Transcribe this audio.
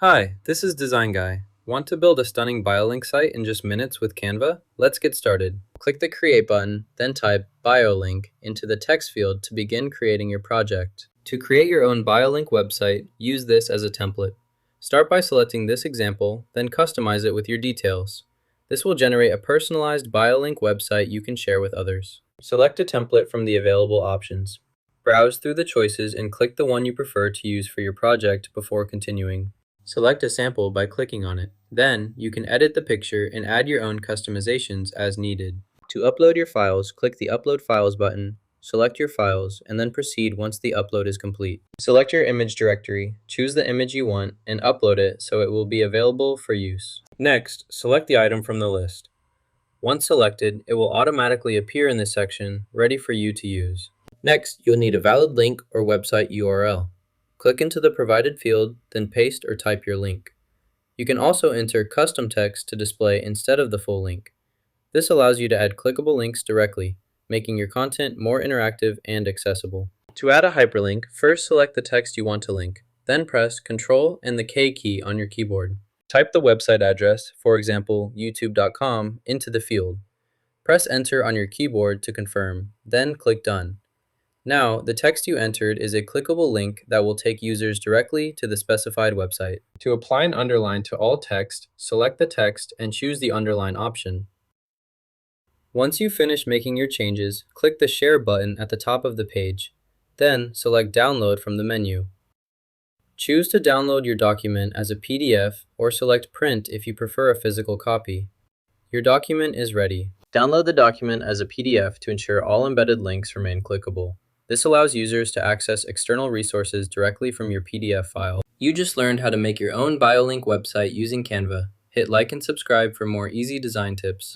Hi, this is Design Guy. Want to build a stunning BioLink site in just minutes with Canva? Let's get started. Click the Create button, then type BioLink into the text field to begin creating your project. To create your own BioLink website, use this as a template. Start by selecting this example, then customize it with your details. This will generate a personalized BioLink website you can share with others. Select a template from the available options. Browse through the choices and click the one you prefer to use for your project before continuing. Select a sample by clicking on it. Then, you can edit the picture and add your own customizations as needed. To upload your files, click the Upload Files button, select your files, and then proceed once the upload is complete. Select your image directory, choose the image you want, and upload it so it will be available for use. Next, select the item from the list. Once selected, it will automatically appear in this section, ready for you to use. Next, you'll need a valid link or website URL. Click into the provided field, then paste or type your link. You can also enter custom text to display instead of the full link. This allows you to add clickable links directly, making your content more interactive and accessible. To add a hyperlink, first select the text you want to link, then press Ctrl and the K key on your keyboard. Type the website address, for example, youtube.com, into the field. Press Enter on your keyboard to confirm, then click Done. Now, the text you entered is a clickable link that will take users directly to the specified website. To apply an underline to all text, select the text and choose the underline option. Once you finish making your changes, click the Share button at the top of the page. Then, select Download from the menu. Choose to download your document as a PDF or select Print if you prefer a physical copy. Your document is ready. Download the document as a PDF to ensure all embedded links remain clickable. This allows users to access external resources directly from your PDF file. You just learned how to make your own BioLink website using Canva. Hit like and subscribe for more easy design tips.